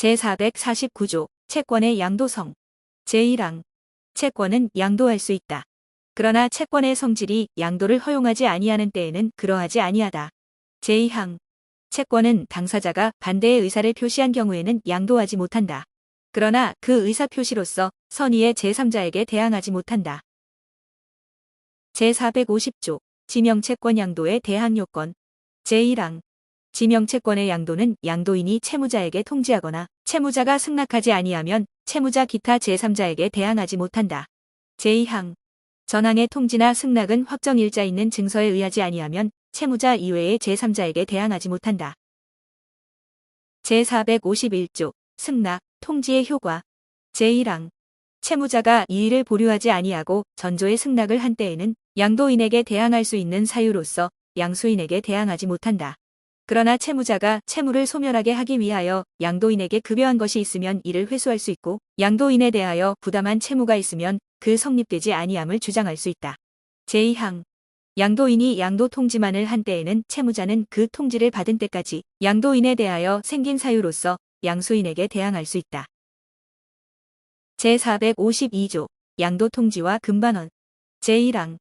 제449조 채권의 양도성. 제1항 채권은 양도할 수 있다. 그러나 채권의 성질이 양도를 허용하지 아니하는 때에는 그러하지 아니하다. 제2항 채권은 당사자가 반대의 의사를 표시한 경우에는 양도하지 못한다. 그러나 그 의사 표시로서 선의의 제3자에게 대항하지 못한다. 제450조 지명채권 양도의 대항 요건. 제1항 지명채권의 양도는 양도인이 채무자에게 통지하거나 채무자가 승낙하지 아니하면 채무자 기타 제3자에게 대항하지 못한다. 제2항 전항의 통지나 승낙은 확정일자 있는 증서에 의하지 아니하면 채무자 이외의 제3자에게 대항하지 못한다. 제451조 승낙, 통지의 효과. 제1항 채무자가 이의를 보류하지 아니하고 전조의 승낙을 한 때에는 양도인에게 대항할 수 있는 사유로서 양수인에게 대항하지 못한다. 그러나 채무자가 채무를 소멸하게 하기 위하여 양도인에게 급여한 것이 있으면 이를 회수할 수 있고 양도인에 대하여 부담한 채무가 있으면 그 성립되지 아니함을 주장할 수 있다. 제2항 양도인이 양도 통지만을 한 때에는 채무자는 그 통지를 받은 때까지 양도인에 대하여 생긴 사유로서 양수인에게 대항할 수 있다. 제452조 양도 통지와 금반원. 제1항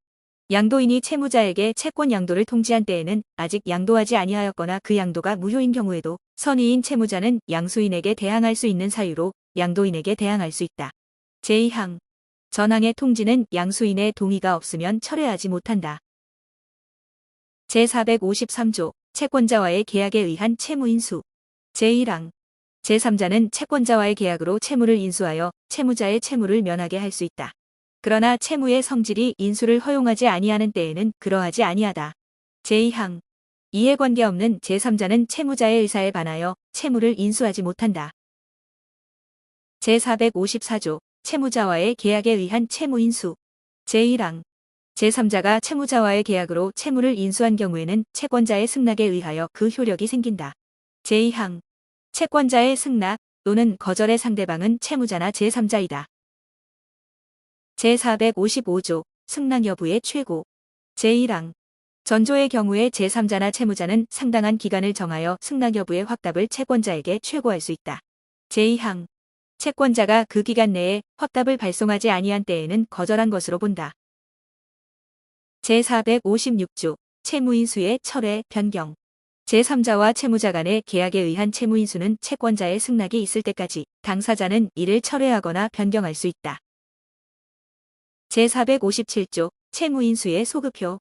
양도인이 채무자에게 채권 양도를 통지한 때에는 아직 양도하지 아니하였거나 그 양도가 무효인 경우에도 선의인 채무자는 양수인에게 대항할 수 있는 사유로 양도인에게 대항할 수 있다. 제2항 전항의 통지는 양수인의 동의가 없으면 철회하지 못한다. 제453조 채권자와의 계약에 의한 채무인수. 제1항 제3자는 채권자와의 계약으로 채무를 인수하여 채무자의 채무를 면하게 할 수 있다. 그러나 채무의 성질이 인수를 허용하지 아니하는 때에는 그러하지 아니하다. 제2항 이해관계 없는 제3자는 채무자의 의사에 반하여 채무를 인수하지 못한다. 제454조 채무자와의 계약에 의한 채무인수. 제1항 제3자가 채무자와의 계약으로 채무를 인수한 경우에는 채권자의 승낙에 의하여 그 효력이 생긴다. 제2항 채권자의 승낙 또는 거절의 상대방은 채무자나 제3자이다. 제455조 승낙 여부의 최고. 제1항 전조의 경우에 제3자나 채무자는 상당한 기간을 정하여 승낙 여부의 확답을 채권자에게 최고할 수 있다. 제2항 채권자가 그 기간 내에 확답을 발송하지 아니한 때에는 거절한 것으로 본다. 제456조 채무인수의 철회, 변경. 제3자와 채무자 간의 계약에 의한 채무인수는 채권자의 승낙이 있을 때까지 당사자는 이를 철회하거나 변경할 수 있다. 제457조 채무인수의 소급효.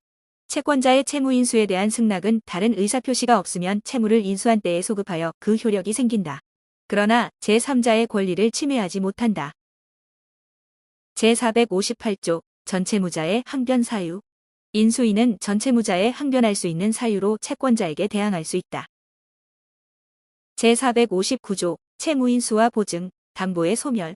채권자의 채무인수에 대한 승낙은 다른 의사표시가 없으면 채무를 인수한 때에 소급하여 그 효력이 생긴다. 그러나 제3자의 권리를 침해하지 못한다. 제458조 전채무자의 항변 사유. 인수인은 전채무자의 항변할 수 있는 사유로 채권자에게 대항할 수 있다. 제459조 채무인수와 보증, 담보의 소멸.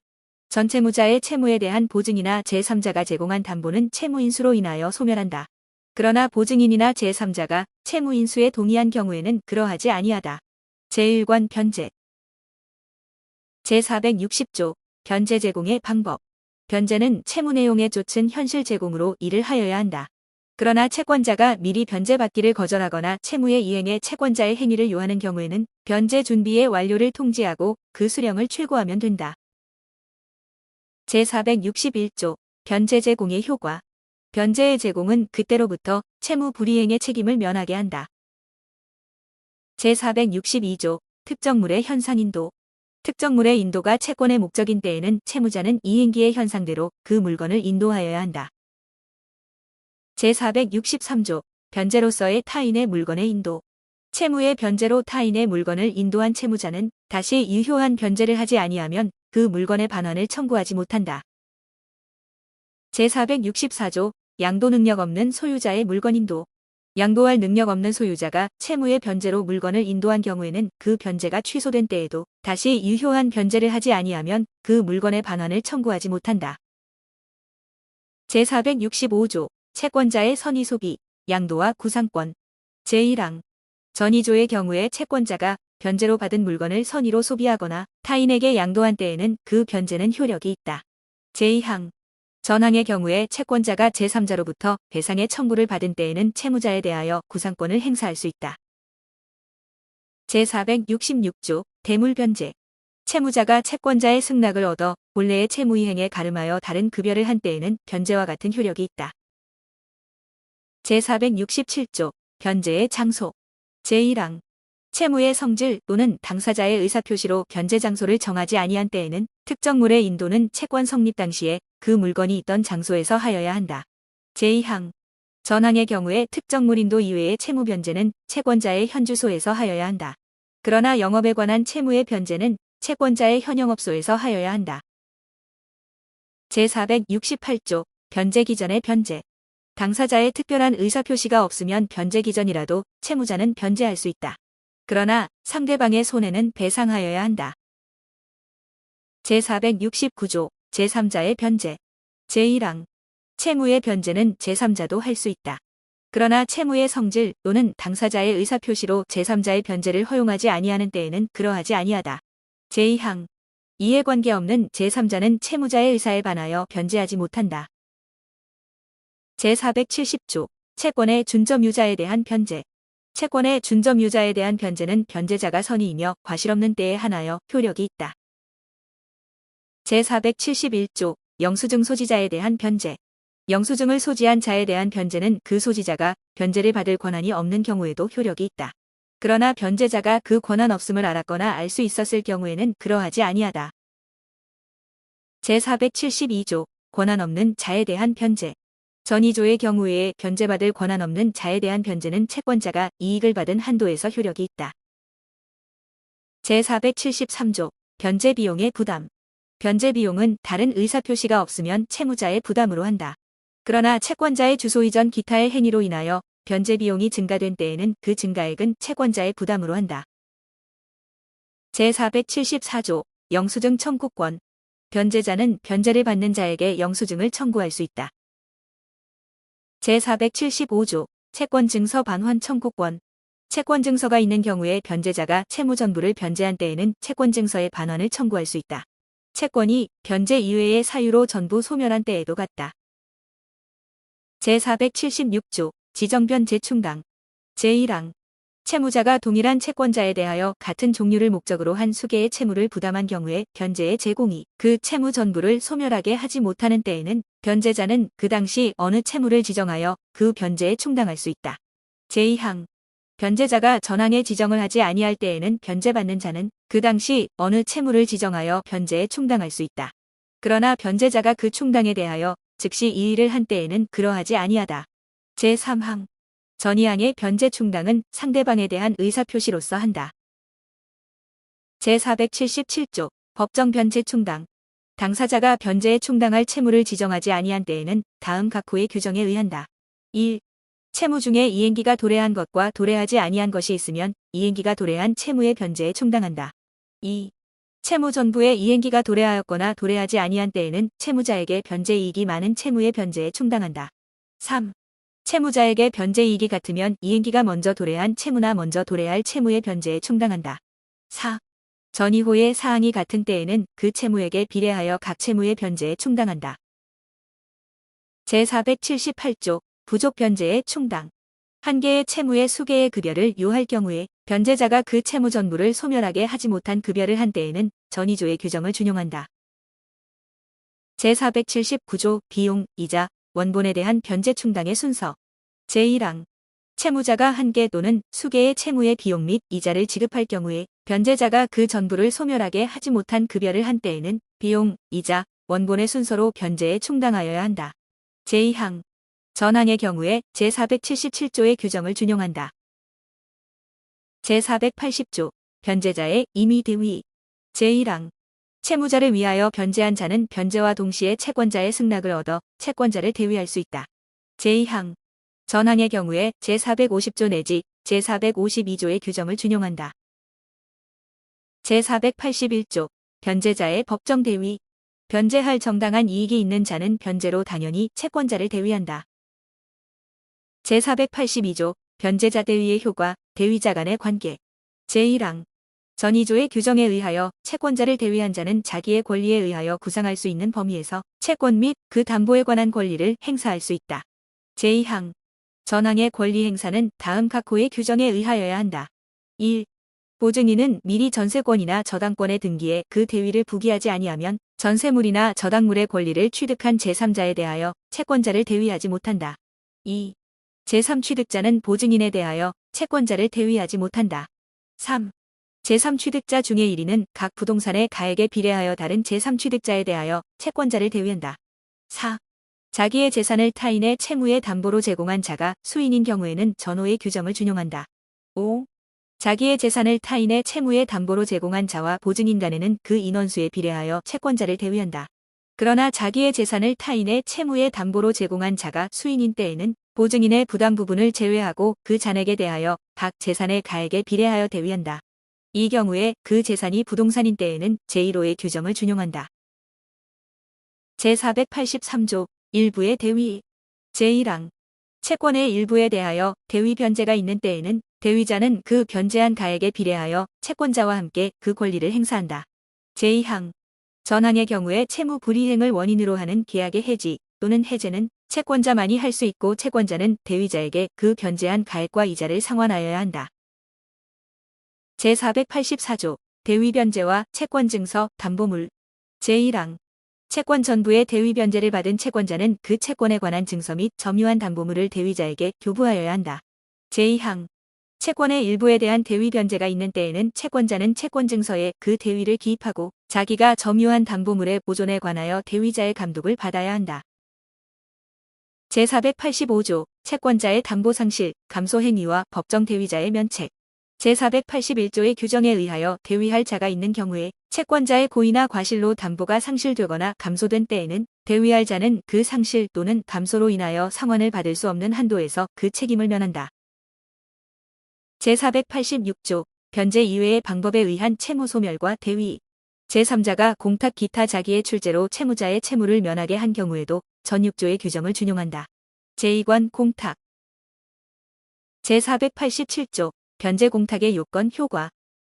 전채무자의 채무에 대한 보증이나 제3자가 제공한 담보는 채무인수로 인하여 소멸한다. 그러나 보증인이나 제3자가 채무인수에 동의한 경우에는 그러하지 아니하다. 제1관 변제. 제460조 변제 제공의 방법. 변제는 채무 내용에 쫓은 현실 제공으로 이를 하여야 한다. 그러나 채권자가 미리 변제받기를 거절하거나 채무의 이행에 채권자의 행위를 요하는 경우에는 변제 준비의 완료를 통지하고 그 수령을 최고하면 된다. 제461조 변제 제공의 효과. 변제의 제공은 그때로부터 채무 불이행의 책임을 면하게 한다. 제462조 특정물의 현상 인도. 특정물의 인도가 채권의 목적인 때에는 채무자는 이행기의 현상대로 그 물건을 인도하여야 한다. 제463조 변제로서의 타인의 물건의 인도. 채무의 변제로 타인의 물건을 인도한 채무자는 다시 유효한 변제를 하지 아니하면 그 물건의 반환을 청구하지 못한다. 제464조 양도 능력 없는 소유자의 물건 인도. 양도할 능력 없는 소유자가 채무의 변제로 물건을 인도한 경우에는 그 변제가 취소된 때에도 다시 유효한 변제를 하지 아니하면 그 물건의 반환을 청구하지 못한다. 제465조 채권자의 선의 소비, 양도와 구상권. 제1항 전의조의 경우에 채권자가 변제로 받은 물건을 선의로 소비하거나 타인에게 양도한 때에는 그 변제는 효력이 있다. 제2항 전항의 경우에 채권자가 제3자로부터 배상의 청구를 받은 때에는 채무자에 대하여 구상권을 행사할 수 있다. 제466조 대물변제. 채무자가 채권자의 승낙을 얻어 본래의 채무이행에 가름하여 다른 급여를 한 때에는 변제와 같은 효력이 있다. 제467조 변제의 장소 제1항 채무의 성질 또는 당사자의 의사표시로 변제 장소를 정하지 아니한 때에는 특정물의 인도는 채권 성립 당시에 그 물건이 있던 장소에서 하여야 한다. 제2항 전항의 경우에 특정물 인도 이외의 채무 변제는 채권자의 현주소에서 하여야 한다. 그러나 영업에 관한 채무의 변제는 채권자의 현영업소에서 하여야 한다. 제468조 변제 기전의 변제 당사자의 특별한 의사표시가 없으면 변제 기전이라도 채무자는 변제할 수 있다. 그러나 상대방의 손해는 배상하여야 한다. 제469조 제3자의 변제 제1항 채무의 변제는 제3자도 할 수 있다. 그러나 채무의 성질 또는 당사자의 의사표시로 제3자의 변제를 허용하지 아니하는 때에는 그러하지 아니하다. 제2항 이해관계 없는 제3자는 채무자의 의사에 반하여 변제하지 못한다. 제470조 채권의 준점유자에 대한 변제 채권의 준점유자에 대한 변제는 변제자가 선의이며 과실없는 때에 한하여 효력이 있다. 제471조 영수증 소지자에 대한 변제 영수증을 소지한 자에 대한 변제는 그 소지자가 변제를 받을 권한이 없는 경우에도 효력이 있다. 그러나 변제자가 그 권한 없음을 알았거나 알 수 있었을 경우에는 그러하지 아니하다. 제472조 권한 없는 자에 대한 변제 전이조의 경우에 변제받을 권한 없는 자에 대한 변제는 채권자가 이익을 받은 한도에서 효력이 있다. 제473조 변제 비용의 부담 변제 비용은 다른 의사표시가 없으면 채무자의 부담으로 한다. 그러나 채권자의 주소 이전 기타의 행위로 인하여 변제 비용이 증가된 때에는 그 증가액은 채권자의 부담으로 한다. 제474조 영수증 청구권 변제자는 변제를 받는 자에게 영수증을 청구할 수 있다. 제475조 채권증서 반환 청구권 채권증서가 있는 경우에 변제자가 채무 전부를 변제한 때에는 채권증서의 반환을 청구할 수 있다. 채권이 변제 이외의 사유로 전부 소멸한 때에도 같다. 제476조 지정변 재충당 제1항 채무자가 동일한 채권자에 대하여 같은 종류를 목적으로 한 수개의 채무를 부담한 경우에 변제의 제공이 그 채무 전부를 소멸하게 하지 못하는 때에는 변제자는 그 당시 어느 채무를 지정하여 그 변제에 충당할 수 있다. 제2항 변제자가 전항에 지정을 하지 아니할 때에는 변제받는 자는 그 당시 어느 채무를 지정하여 변제에 충당할 수 있다. 그러나 변제자가 그 충당에 대하여 즉시 이의를 한 때에는 그러하지 아니하다. 제3항 전이항의 변제 충당은 상대방에 대한 의사표시로서 한다. 제477조 법정 변제 충당 당사자가 변제에 충당할 채무를 지정하지 아니한 때에는 다음 각호의 규정에 의한다. 1. 채무 중에 이행기가 도래한 것과 도래하지 아니한 것이 있으면 이행기가 도래한 채무의 변제에 충당한다. 2. 채무 전부의 이행기가 도래하였거나 도래하지 아니한 때에는 채무자에게 변제 이익이 많은 채무의 변제에 충당한다. 3. 채무자에게 변제 이익이 같으면 이행기가 먼저 도래한 채무나 먼저 도래할 채무의 변제에 충당한다. 4. 전이호의 사항이 같은 때에는 그 채무에게 비례하여 각 채무의 변제에 충당한다. 제478조 부족 변제의 충당 한 개의 채무의 수개의 급여를 요할 경우에 변제자가 그 채무 전부를 소멸하게 하지 못한 급여를 한 때에는 전이조의 규정을 준용한다. 제479조 비용, 이자, 원본에 대한 변제 충당의 순서 제1항 채무자가 한 개 또는 수개의 채무의 비용 및 이자를 지급할 경우에 변제자가 그 전부를 소멸하게 하지 못한 급여를 한 때에는 비용, 이자, 원본의 순서로 변제에 충당하여야 한다. 제2항 전항의 경우에 제477조의 규정을 준용한다. 제480조 변제자의 임의 대위 제1항 채무자를 위하여 변제한 자는 변제와 동시에 채권자의 승낙을 얻어 채권자를 대위할 수 있다. 제2항 전항의 경우에 제450조 내지 제452조의 규정을 준용한다. 제481조 변제자의 법정 대위 변제할 정당한 이익이 있는 자는 변제로 당연히 채권자를 대위한다. 제482조 변제자 대위의 효과, 대위자 간의 관계 제1항 전이조의 규정에 의하여 채권자를 대위한 자는 자기의 권리에 의하여 구상할 수 있는 범위에서 채권 및 그 담보에 관한 권리를 행사할 수 있다. 제2항 전항의 권리 행사는 다음 각호의 규정에 의하여야 한다. 1. 보증인은 미리 전세권이나 저당권의 등기에 그 대위를 부기하지 아니하면 전세물이나 저당물의 권리를 취득한 제3자에 대하여 채권자를 대위하지 못한다. 2. 제3취득자는 보증인에 대하여 채권자를 대위하지 못한다. 3. 제3취득자 중에 1위는 각 부동산의 가액에 비례하여 다른 제3취득자에 대하여 채권자를 대위한다. 4. 자기의 재산을 타인의 채무의 담보로 제공한 자가 수인인 경우에는 전호의 규정을 준용한다. 5. 자기의 재산을 타인의 채무의 담보로 제공한 자와 보증인 간에는 그 인원수에 비례하여 채권자를 대위한다. 그러나 자기의 재산을 타인의 채무의 담보로 제공한 자가 수인인 때에는 보증인의 부담 부분을 제외하고 그 잔액에 대하여 각 재산의 가액에 비례하여 대위한다. 이 경우에 그 재산이 부동산인 때에는 제1호의 규정을 준용한다. 제483조 일부의 대위 제1항 채권의 일부에 대하여 대위 변제가 있는 때에는 대위자는 그 변제한 가액에 비례하여 채권자와 함께 그 권리를 행사한다. 제2항 전항의 경우에 채무 불이행을 원인으로 하는 계약의 해지 또는 해제는 채권자만이 할 수 있고 채권자는 대위자에게 그 변제한 가액과 이자를 상환하여야 한다. 제484조 대위변제와 채권증서 담보물 제1항 채권 전부의 대위변제를 받은 채권자는 그 채권에 관한 증서 및 점유한 담보물을 대위자에게 교부하여야 한다. 제2항 채권의 일부에 대한 대위변제가 있는 때에는 채권자는 채권증서에 그 대위를 기입하고 자기가 점유한 담보물의 보존에 관하여 대위자의 감독을 받아야 한다. 제485조 채권자의 담보상실, 감소행위와 법정 대위자의 면책 제481조의 규정에 의하여 대위할 자가 있는 경우에 채권자의 고의나 과실로 담보가 상실되거나 감소된 때에는 대위할 자는 그 상실 또는 감소로 인하여 상환을 받을 수 없는 한도에서 그 책임을 면한다. 제486조 변제 이외의 방법에 의한 채무 소멸과 대위 제3자가 공탁 기타 자기의 출제로 채무자의 채무를 면하게 한 경우에도 전6조의 규정을 준용한다. 제2관 공탁 제487조 변제 공탁의 요건 효과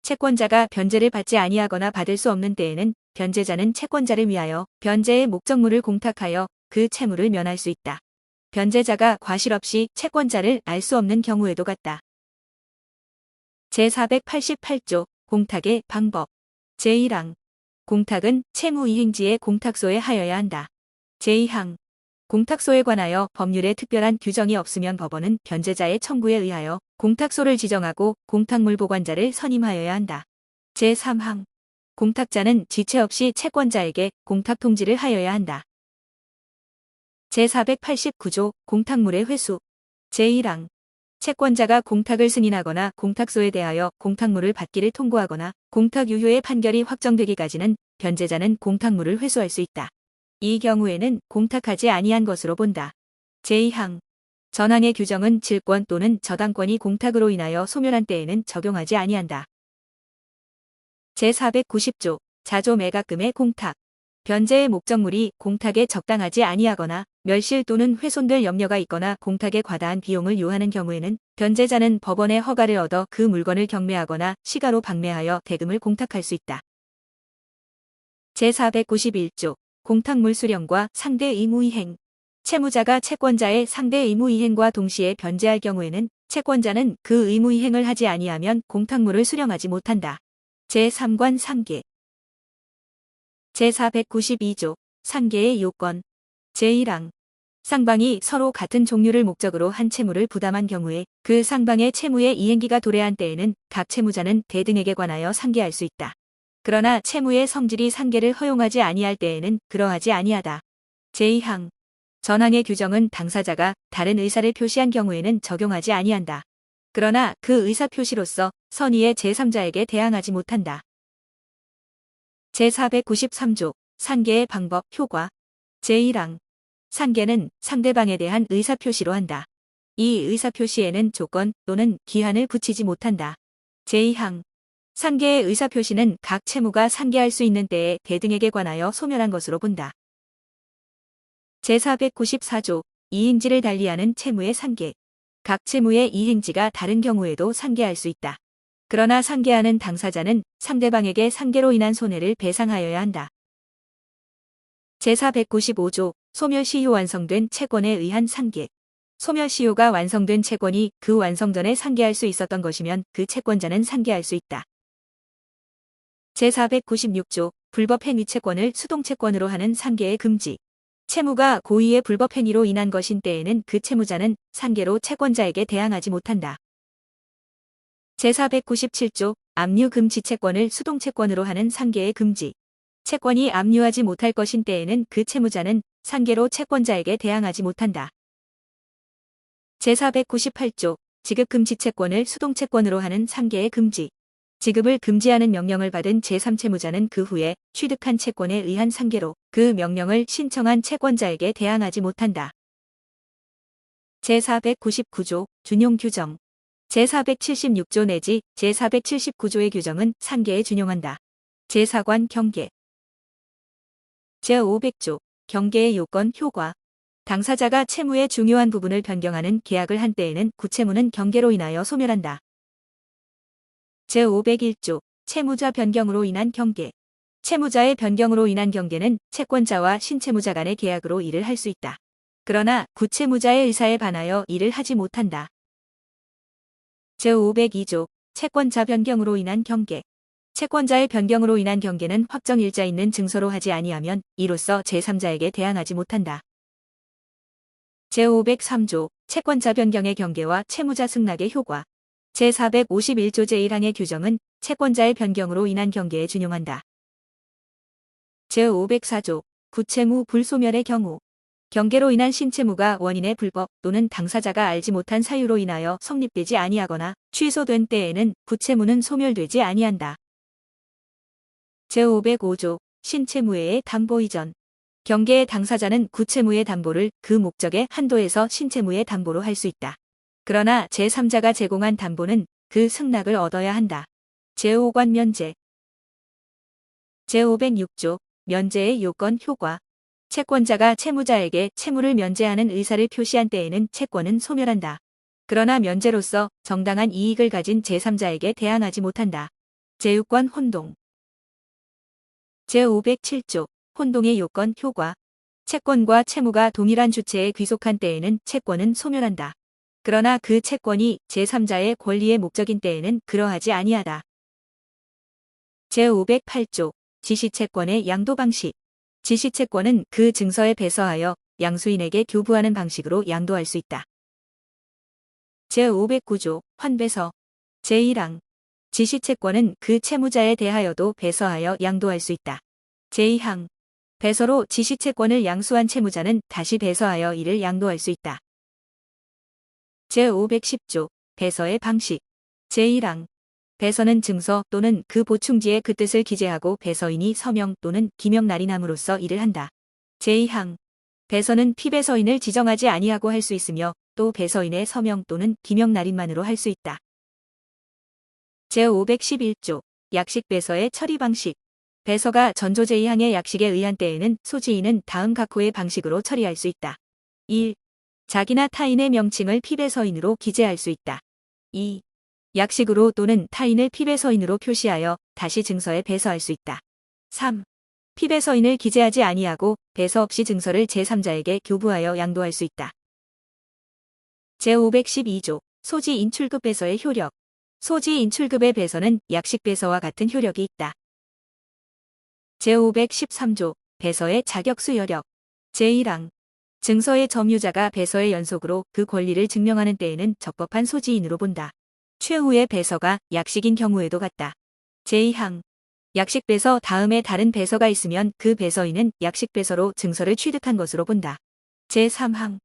채권자가 변제를 받지 아니하거나 받을 수 없는 때에는 변제자는 채권자를 위하여 변제의 목적물을 공탁하여 그 채무를 면할 수 있다. 변제자가 과실 없이 채권자를 알 수 없는 경우에도 같다. 제488조 공탁의 방법 제1항 공탁은 채무이행지의 공탁소에 하여야 한다. 제2항 공탁소에 관하여 법률에 특별한 규정이 없으면 법원은 변제자의 청구에 의하여 공탁소를 지정하고 공탁물 보관자를 선임하여야 한다. 제3항 공탁자는 지체 없이 채권자에게 공탁 통지를 하여야 한다. 제489조 공탁물의 회수 제1항 채권자가 공탁을 승인하거나 공탁소에 대하여 공탁물을 받기를 통고하거나 공탁 유효의 판결이 확정되기까지는 변제자는 공탁물을 회수할 수 있다. 이 경우에는 공탁하지 아니한 것으로 본다. 제2항 전항의 규정은 질권 또는 저당권이 공탁으로 인하여 소멸한 때에는 적용하지 아니한다. 제490조 자조 매각금의 공탁 변제의 목적물이 공탁에 적당하지 아니하거나 멸실 또는 훼손될 염려가 있거나 공탁에 과다한 비용을 요하는 경우에는 변제자는 법원의 허가를 얻어 그 물건을 경매하거나 시가로 방매하여 대금을 공탁할 수 있다. 제491조 공탁물 수령과 상대 의무이행 채무자가 채권자의 상대 의무이행과 동시에 변제할 경우에는 채권자는 그 의무이행을 하지 아니하면 공탁물을 수령하지 못한다. 제3관 상계 제492조 상계의 요건 제1항 상방이 서로 같은 종류를 목적으로 한 채무를 부담한 경우에 그 상방의 채무의 이행기가 도래한 때에는 각 채무자는 대등에게 관하여 상계할 수 있다. 그러나 채무의 성질이 상계를 허용하지 아니할 때에는 그러하지 아니하다. 제2항 전항의 규정은 당사자가 다른 의사를 표시한 경우에는 적용하지 아니한다. 그러나 그 의사 표시로서 선의의 제3자에게 대항하지 못한다. 제493조 상계의 방법 효과 제1항 상계는 상대방에 대한 의사 표시로 한다. 이 의사 표시에는 조건 또는 기한을 붙이지 못한다. 제2항 상계의 의사 표시는 각 채무가 상계할 수 있는 때에 대등에게 관하여 소멸한 것으로 본다. 제494조 이행지를 달리하는 채무의 상계 각 채무의 이행지가 다른 경우에도 상계할 수 있다. 그러나 상계하는 당사자는 상대방에게 상계로 인한 손해를 배상하여야 한다. 제495조 소멸 시효 완성된 채권에 의한 상계 소멸시효가 완성된 채권이 그 완성 전에 상계할 수 있었던 것이면 그 채권자는 상계할 수 있다. 제496조 불법 행위 채권을 수동채권으로 하는 상계의 금지. 채무가 고의의 불법 행위로 인한 것인 때에는 그 채무자는 상계로 채권자에게 대항하지 못한다. 제497조 압류 금지 채권을 수동채권으로 하는 상계의 금지. 채권이 압류하지 못할 것인 때에는 그 채무자는 상계로 채권자에게 대항하지 못한다. 제498조 지급 금지 채권을 수동채권으로 하는 상계의 금지. 지급을 금지하는 명령을 받은 제3채무자는 그 후에 취득한 채권에 의한 상계로 그 명령을 신청한 채권자에게 대항하지 못한다. 제499조 준용 규정. 제476조 내지 제479조의 규정은 상계에 준용한다. 제4관 경계. 제500조 경계의 요건 효과. 당사자가 채무의 중요한 부분을 변경하는 계약을 한 때에는 구채무는 경계로 인하여 소멸한다. 제501조 채무자 변경으로 인한 경계. 채무자의 변경으로 인한 경계는 채권자와 신채무자 간의 계약으로 이를 할 수 있다. 그러나 구채무자의 의사에 반하여 이를 하지 못한다. 제502조 채권자 변경으로 인한 경계. 채권자의 변경으로 인한 경계는 확정일자 있는 증서로 하지 아니하면 이로써 제3자에게 대항하지 못한다. 제503조 채권자 변경의 경계와 채무자 승낙의 효과. 제451조 제1항의 규정은 채권자의 변경으로 인한 경계에 준용한다. 제504조 구채무 불소멸의 경우. 경계로 인한 신채무가 원인의 불법 또는 당사자가 알지 못한 사유로 인하여 성립되지 아니하거나 취소된 때에는 구채무는 소멸되지 아니한다. 제505조 신채무의 담보 이전. 경계의 당사자는 구채무의 담보를 그 목적의 한도에서 신채무의 담보로 할 수 있다. 그러나 제3자가 제공한 담보는 그 승낙을 얻어야 한다. 제5관 면제. 제506조 면제의 요건 효과. 채권자가 채무자에게 채무를 면제하는 의사를 표시한 때에는 채권은 소멸한다. 그러나 면제로서 정당한 이익을 가진 제3자에게 대항하지 못한다. 제6관 혼동. 제507조 혼동의 요건 효과. 채권과 채무가 동일한 주체에 귀속한 때에는 채권은 소멸한다. 그러나 그 채권이 제3자의 권리의 목적인 때에는 그러하지 아니하다. 제508조 지시채권의 양도 방식. 지시채권은 그 증서에 배서하여 양수인에게 교부하는 방식으로 양도할 수 있다. 제509조 환배서. 제1항 지시채권은 그 채무자에 대하여도 배서하여 양도할 수 있다. 제2항 배서로 지시채권을 양수한 채무자는 다시 배서하여 이를 양도할 수 있다. 제510조 배서의 방식. 제1항 배서는 증서 또는 그 보충지에 그 뜻을 기재하고 배서인이 서명 또는 기명 날인함으로써 이를 한다. 제2항 배서는 피배서인을 지정하지 아니하고 할 수 있으며 또 배서인의 서명 또는 기명 날인만으로 할 수 있다. 제511조 약식 배서의 처리 방식. 배서가 전조 제2항의 약식에 의한 때에는 소지인은 다음 각호의 방식으로 처리할 수 있다. 1. 자기나 타인의 명칭을 피배서인으로 기재할 수 있다. 2. 약식으로 또는 타인을 피배서인으로 표시하여 다시 증서에 배서할 수 있다. 3. 피배서인을 기재하지 아니하고 배서 없이 증서를 제3자에게 교부하여 양도할 수 있다. 제512조 소지 인출급 배서의 효력. 소지 인출급의 배서는 약식 배서와 같은 효력이 있다. 제513조 배서의 자격수 여력. 제1항 증서의 점유자가 배서의 연속으로 그 권리를 증명하는 때에는 적법한 소지인으로 본다. 최후의 배서가 약식인 경우에도 같다. 제2항 약식 배서 다음에 다른 배서가 있으면 그 배서인은 약식 배서로 증서를 취득한 것으로 본다. 제3항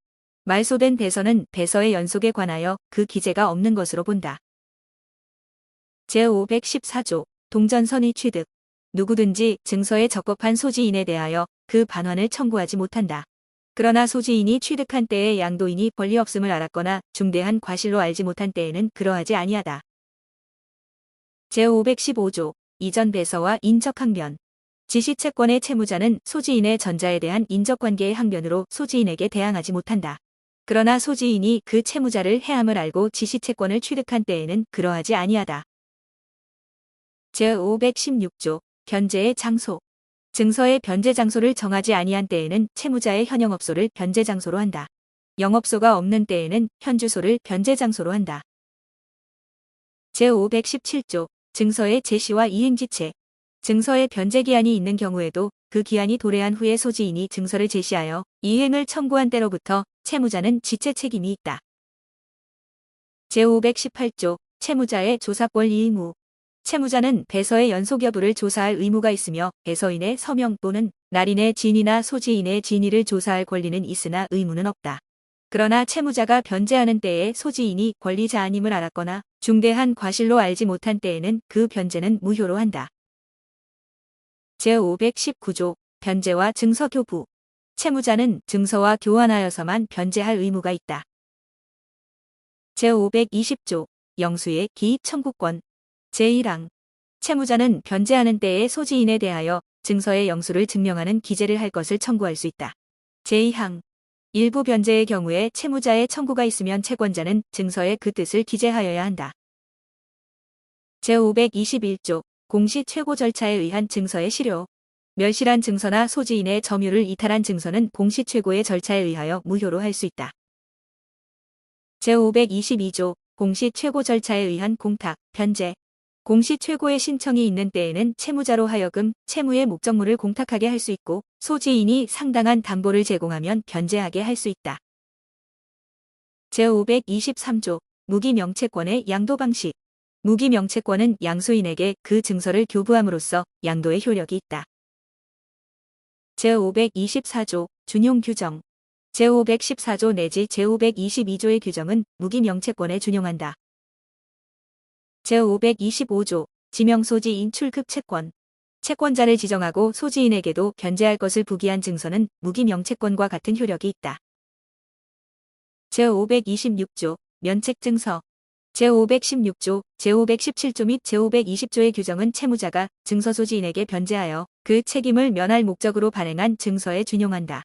말소된 배서는 배서의 연속에 관하여 그 기재가 없는 것으로 본다. 제514조 동전선의 취득. 누구든지 증서에 적법한 소지인에 대하여 그 반환을 청구하지 못한다. 그러나 소지인이 취득한 때에 양도인이 권리 없음을 알았거나 중대한 과실로 알지 못한 때에는 그러하지 아니하다. 제515조 이전 배서와 인적 항변. 지시채권의 채무자는 소지인의 전자에 대한 인적관계의 항변으로 소지인에게 대항하지 못한다. 그러나 소지인이 그 채무자를 해함을 알고 지시채권을 취득한 때에는 그러하지 아니하다. 제516조 변제의 장소. 증서의 변제 장소를 정하지 아니한 때에는 채무자의 현영업소를 변제 장소로 한다. 영업소가 없는 때에는 현주소를 변제 장소로 한다. 제517조 증서의 제시와 이행지체. 증서에 변제 기한이 있는 경우에도 그 기한이 도래한 후에 소지인이 증서를 제시하여 이행을 청구한 때로부터 채무자는 지체 책임이 있다. 제518조 채무자의 조사권 의무. 채무자는 배서의 연속 여부를 조사할 의무가 있으며 배서인의 서명 또는 날인의 진위나 소지인의 진위를 조사할 권리는 있으나 의무는 없다. 그러나 채무자가 변제하는 때에 소지인이 권리자 아님을 알았거나 중대한 과실로 알지 못한 때에는 그 변제는 무효로 한다. 제519조 변제와 증서 교부. 채무자는 증서와 교환하여서만 변제할 의무가 있다. 제520조 영수의 기입 청구권. 제1항 채무자는 변제하는 때에 소지인에 대하여 증서의 영수를 증명하는 기재를 할 것을 청구할 수 있다. 제2항 일부 변제의 경우에 채무자의 청구가 있으면 채권자는 증서에 그 뜻을 기재하여야 한다. 제521조 공시 최고 절차에 의한 증서의 실효. 멸실한 증서나 소지인의 점유를 이탈한 증서는 공시 최고의 절차에 의하여 무효로 할 수 있다. 제522조 공시 최고 절차에 의한 공탁, 변제. 공시 최고의 신청이 있는 때에는 채무자로 하여금 채무의 목적물을 공탁하게 할 수 있고 소지인이 상당한 담보를 제공하면 변제하게 할 수 있다. 제523조 무기명채권의 양도 방식. 무기명채권은 양수인에게 그 증서를 교부함으로써 양도의 효력이 있다. 제524조 준용 규정. 제514조 내지 제522조의 규정은 무기명채권에 준용한다. 제525조 지명소지인 출급 채권. 채권자를 지정하고 소지인에게도 변제할 것을 부기한 증서는 무기명채권과 같은 효력이 있다. 제526조 면책증서. 제516조, 제517조 및 제520조의 규정은 채무자가 증서 소지인에게 변제하여 그 책임을 면할 목적으로 발행한 증서에 준용한다.